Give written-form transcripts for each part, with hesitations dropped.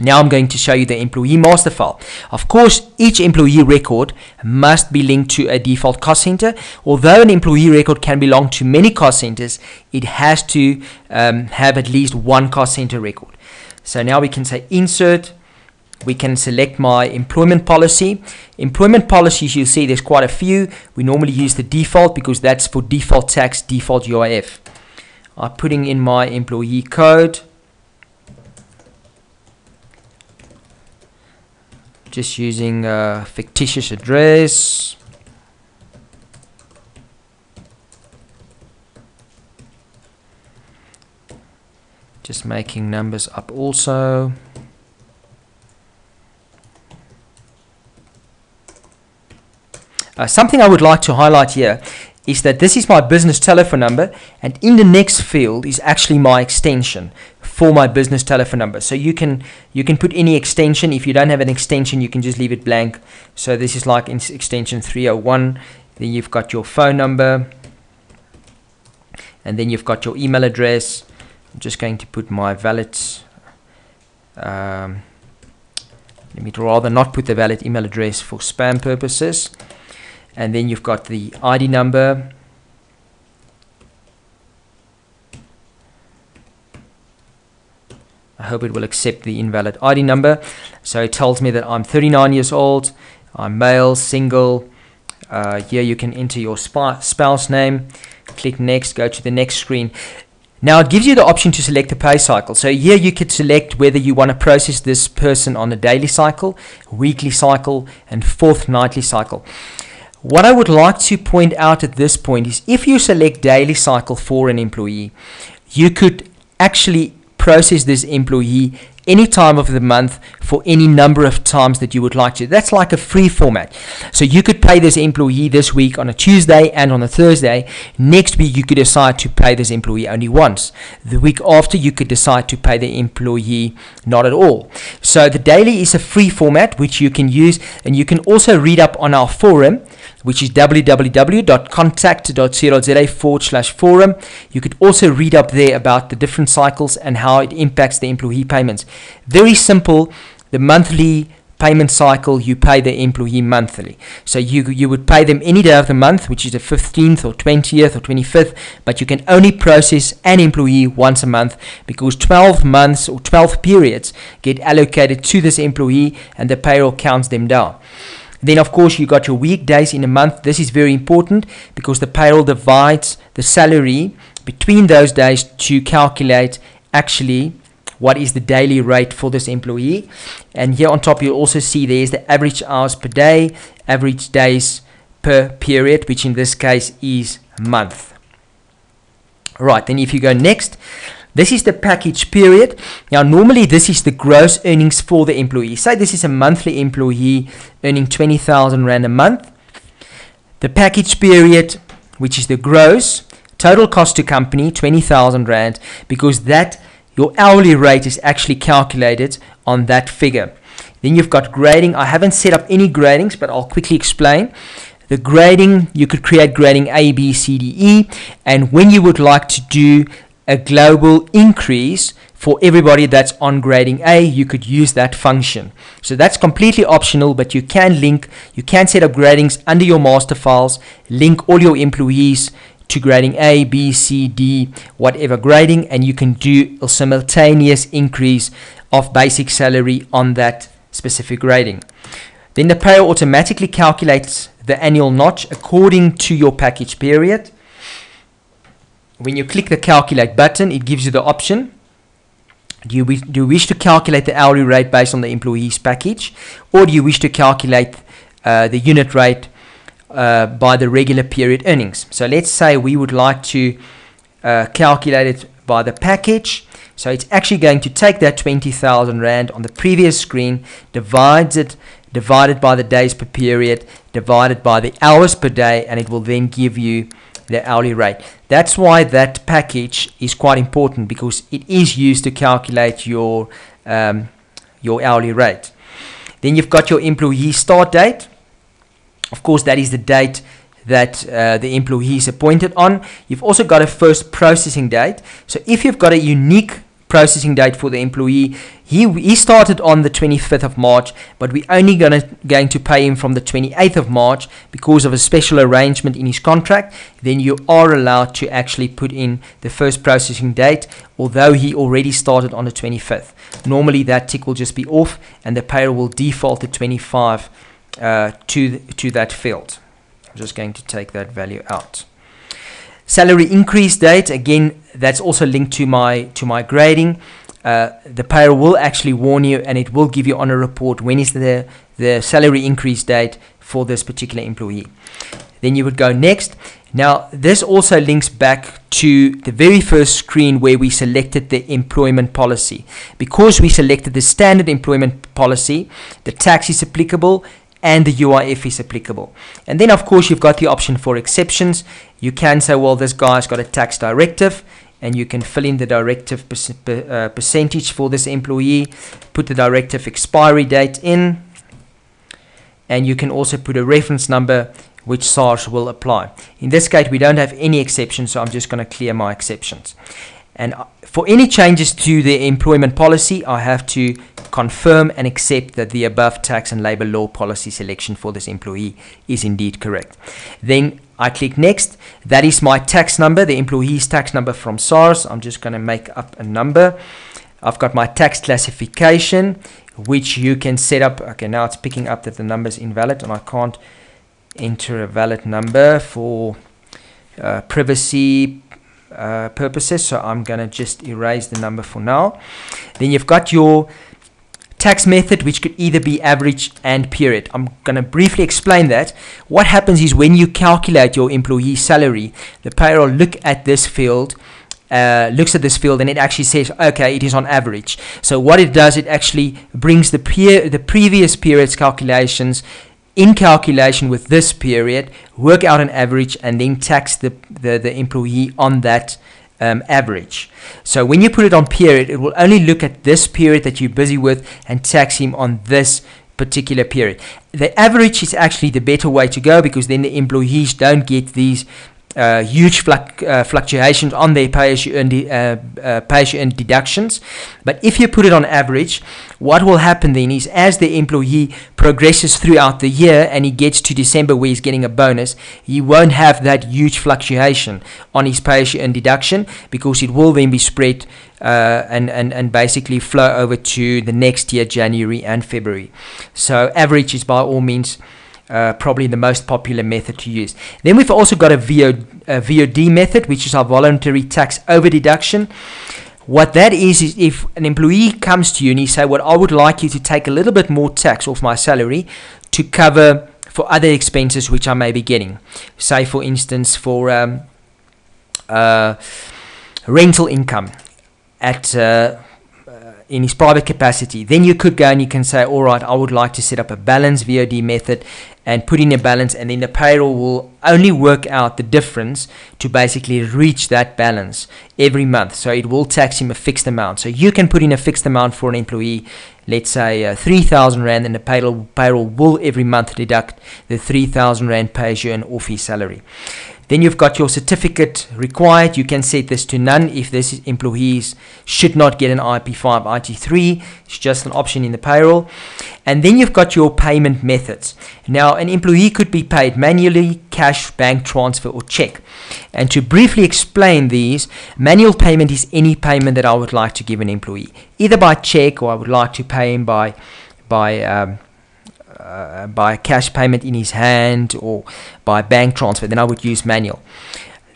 Now I'm going to show you the employee master file. Of course, each employee record must be linked to a default cost center. Although an employee record can belong to many cost centers, it has to have at least one cost center record. So now we can say insert. We can select my employment policy. Employment policies, you'll see there's quite a few. We normally use the default because that's for default tax, default UIF. I'm putting in my employee code. Just using a fictitious address. Just making numbers up also. Something I would like to highlight here is that this is my business telephone number, and in the next field is actually my extension for my business telephone number. So you can put any extension. If you don't have an extension, you can just leave it blank. So this is like extension 301. Then you've got your phone number, and then you've got your email address. I'm just going to put my valid. Let me rather not put the valid email address for spam purposes. And then you've got the ID number. I hope it will accept the invalid ID number. So it tells me that I'm 39 years old, I'm male, single. Here you can enter your spouse name. Click next, go to the next screen. Now it gives you the option to select the pay cycle. So here you could select whether you want to process this person on a daily cycle, weekly cycle, and fortnightly cycle. What I would like to point out at this point is if you select daily cycle for an employee, you could actually process this employee any time of the month for any number of times that you would like to. That's like a free format. So you could pay this employee this week on a Tuesday and on a Thursday. Next week you could decide to pay this employee only once. The week after you could decide to pay the employee not at all. So the daily is a free format which you can use, and you can also read up on our forum, which is www.contact.co.za/forum. You could also read up there about the different cycles and how it impacts the employee payments. Very simple. The monthly payment cycle, you pay the employee monthly. So you would pay them any day of the month, which is the 15th or 20th or 25th, but you can only process an employee once a month because 12 months or 12 periods get allocated to this employee and the payroll counts them down. Then of course you got your weekdays in a month. This is very important because the payroll divides the salary between those days to calculate actually what is the daily rate for this employee. And here on top you'll also see there's the average hours per day, average days per period, which in this case is month. Right, then if you go next, this is the package period. Now normally this is the gross earnings for the employee. Say this is a monthly employee earning 20,000 Rand a month. The package period, which is the gross, total cost to company 20,000 Rand, because that your hourly rate is actually calculated on that figure. Then you've got grading. I haven't set up any gradings, but I'll quickly explain. The grading, you could create grading A, B, C, D, E, and when you would like to do a global increase for everybody that's on grading A, you could use that function. So that's completely optional, but you can set up gradings under your master files, link all your employees to grading A, B, C, D, whatever grading, and you can do a simultaneous increase of basic salary on that specific grading. Then the payroll automatically calculates the annual notch according to your package period. When you click the calculate button, it gives you the option. Do you wish to calculate the hourly rate based on the employee's package, or do you wish to calculate the unit rate by the regular period earnings? So let's say we would like to calculate it by the package. So it's actually going to take that 20,000 Rand on the previous screen, divided by the days per period, divided by the hours per day, and it will then give you the hourly rate. That's why that package is quite important, because it is used to calculate your hourly rate. Then you've got your employee start date. Of course, that is the date that the employee is appointed on. You've also got a first processing date. So if you've got a unique processing date for the employee. He started on the 25th of March, but we're only going to pay him from the 28th of March because of a special arrangement in his contract. Then you are allowed to actually put in the first processing date, although he already started on the 25th. Normally that tick will just be off and the payroll will default the 25 to that field. I'm just going to take that value out. Salary increase date, again, that's also linked to my grading. The payroll will actually warn you, and it will give you on a report when is the salary increase date for this particular employee. Then you would go next. Now, this also links back to the very first screen where we selected the employment policy. Because we selected the standard employment policy, the tax is applicable and the UIF is applicable. And then, of course, you've got the option for exceptions. You can say, well, this guy's got a tax directive, and you can fill in the directive percentage for this employee, put the directive expiry date in, and you can also put a reference number which SARS will apply. In this case, we don't have any exceptions, so I'm just going to clear my exceptions. And for any changes to the employment policy, I have to confirm and accept that the above tax and labor law policy selection for this employee is indeed correct. Then I click next. That is my tax number, the employee's tax number from SARS. I'm just going to make up a number. I've got my tax classification, which you can set up. Okay, now it's picking up that the number is invalid and I can't enter a valid number for privacy purposes, so I'm going to just erase the number for now. Then you've got your tax method, which could either be average and period. I'm going to briefly explain that. What happens is when you calculate your employee salary, the payroll looks at this field and it actually says, okay, it is on average. So what it does, it actually brings the previous period's calculations in calculation with this period, work out an average, and then tax the employee on that average. So when you put it on period, it will only look at this period that you're busy with and tax him on this particular period. The average is actually the better way to go, because then the employees don't get these huge fluctuations on their pay-as-you-earn deductions. But if you put it on average, what will happen then is, as the employee progresses throughout the year and he gets to December where he's getting a bonus, he won't have that huge fluctuation on his pay-as-you-earn deduction, because it will then be spread and basically flow over to the next year, January and February. So average is by all means probably the most popular method to use. Then we've also got a VOD method, which is our voluntary tax over deduction. What that is if an employee comes to you and he say, well, I would like you to take a little bit more tax off my salary to cover for other expenses which I may be getting. Say, for instance, for rental income at in his private capacity. Then you could go and you can say, all right, I would like to set up a balance VOD method and put in a balance, and then the payroll will only work out the difference to basically reach that balance every month. So it will tax him a fixed amount. So you can put in a fixed amount for an employee, let's say 3,000 Rand, and the payroll will every month deduct the 3,000 Rand pay-as-you-earn off his salary. Then you've got your certificate required. You can set this to none if this employees should not get an IP5, IT3. It's just an option in the payroll. And then you've got your payment methods. Now, an employee could be paid manually, cash, bank transfer, or check. And to briefly explain these, manual payment is any payment that I would like to give an employee, either by check, or I would like to pay him by cash payment in his hand, or by bank transfer. Then I would use manual.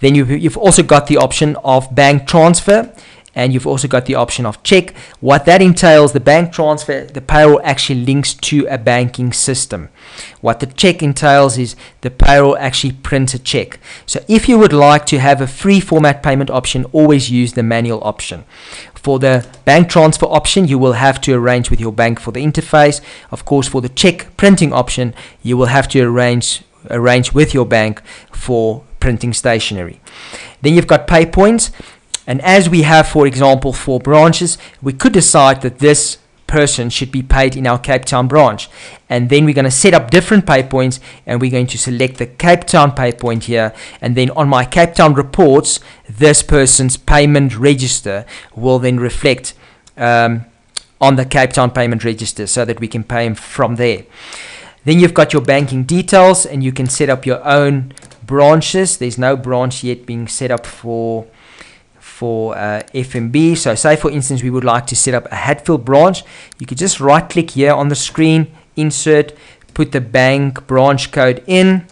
Then you've also got the option of bank transfer, and you've also got the option of check. What that entails, the bank transfer, the payroll actually links to a banking system. What the check entails is the payroll actually prints a check. So if you would like to have a free format payment option, always use the manual option. For the bank transfer option, you will have to arrange with your bank for the interface. Of course, for the check printing option, you will have to arrange with your bank for printing stationery. Then you've got pay points. And as we have, for example, 4 branches, we could decide that this person should be paid in our Cape Town branch. And then we're going to set up different pay points, and we're going to select the Cape Town pay point here, and then on my Cape Town reports, this person's payment register will then reflect on the Cape Town payment register, so that we can pay him from there. Then you've got your banking details, and you can set up your own branches. There's no branch yet being set up for FNB. So say for instance we would like to set up a Hatfield branch. You could just right click here on the screen, insert, put the bank branch code in,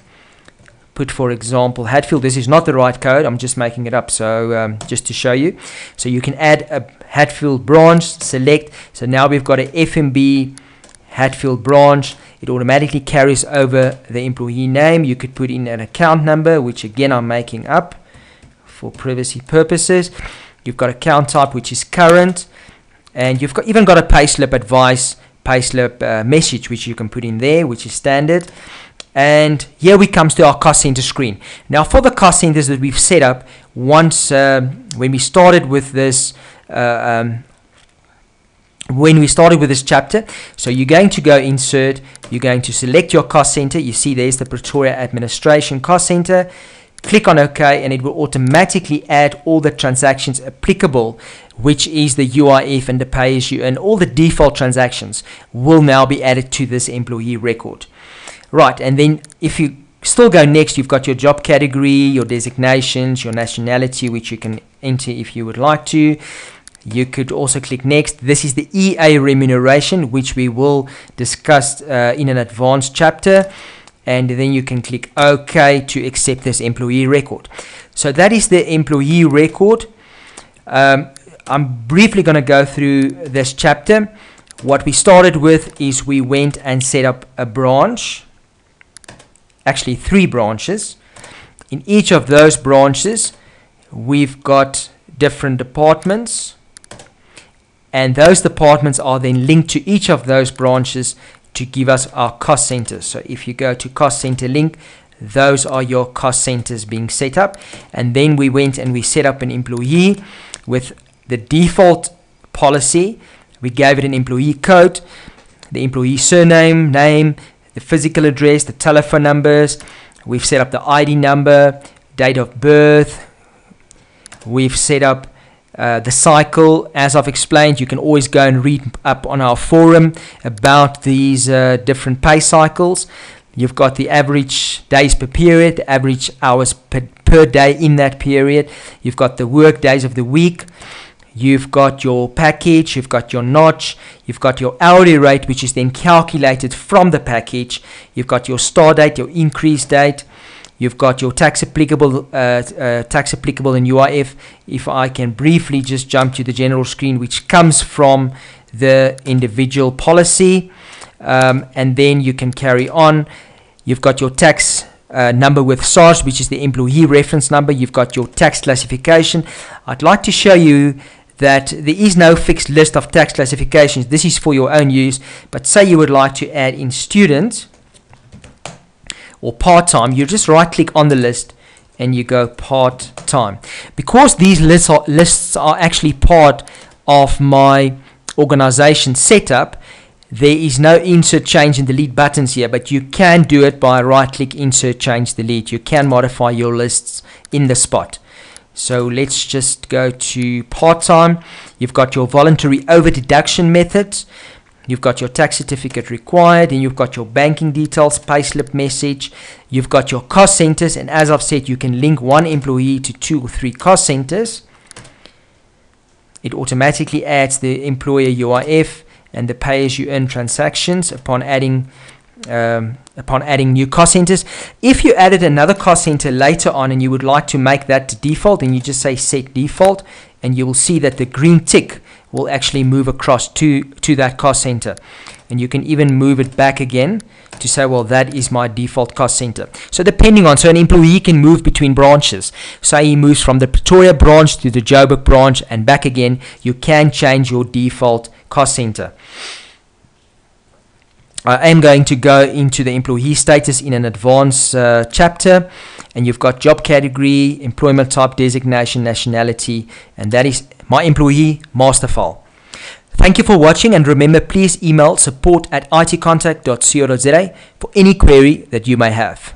put for example Hatfield. This is not the right code, I'm just making it up, so just to show you. So you can add a Hatfield branch, select. So now we've got a FNB Hatfield branch. It automatically carries over the employee name. You could put in an account number, which again I'm making up for privacy purposes. You've got account type, which is current, and you've even got a payslip advice, payslip message, which you can put in there, which is standard. And here we comes to our cost center screen. Now for the cost centers that we've set up, once when we started with this chapter, so you're going to go insert, you're going to select your cost center. You see there's the Pretoria Administration Cost Center. Click on OK, and it will automatically add all the transactions applicable, which is the UIF and the pay as you earn. All the default transactions will now be added to this employee record. Right, and then if you still go next, you've got your job category, your designations, your nationality, which you can enter if you would like to. You could also click next. This is the EA remuneration, which we will discuss in an advanced chapter. And then you can click OK to accept this employee record. So that is the employee record. I'm briefly going to go through this chapter. What we started with is we went and set up a branch, actually 3 branches. In each of those branches, we've got different departments, and those departments are then linked to each of those branches to give us our cost centers. So if you go to cost center link, those are your cost centers being set up. And then we went and we set up an employee with the default policy. We gave it an employee code, the employee surname, name, the physical address, the telephone numbers. We've set up the ID number, date of birth. We've set up the cycle. As I've explained, you can always go and read up on our forum about these different pay cycles. You've got the average days per period, the average hours per day in that period. You've got the work days of the week. You've got your package, you've got your notch, you've got your hourly rate, which is then calculated from the package. You've got your start date, your increase date. You've got your tax applicable in UIF. If I can briefly just jump to the general screen, which comes from the individual policy, and then you can carry on. You've got your tax number with SARS, which is the employee reference number. You've got your tax classification. I'd like to show you that there is no fixed list of tax classifications. This is for your own use, but say you would like to add in student or part-time, you just right click on the list and you go part-time. Because these lists are actually part of my organization setup, there is no insert, change and delete buttons here, but you can do it by right click, insert, change, delete. You can modify your lists in the spot. So let's just go to part-time. You've got your voluntary over deduction methods. You've got your tax certificate required, and you've got your banking details, payslip message. You've got your cost centers, and as I've said, you can link one employee to 2 or 3 cost centers. It automatically adds the employer UIF and the pay-as-you-earn transactions upon adding new cost centers. If you added another cost center later on and you would like to make that default, then you just say set default, and you will see that the green tick will actually move across to that cost center. And you can even move it back again to say, well, that is my default cost center. So depending on, so an employee can move between branches. Say he moves from the Pretoria branch to the Joburg branch and back again, you can change your default cost center. I am going to go into the employee status in an advanced chapter, and you've got job category, employment type, designation, nationality, and that is my employee master file. Thank you for watching, and remember, please email support@itcontact.co.za for any query that you may have.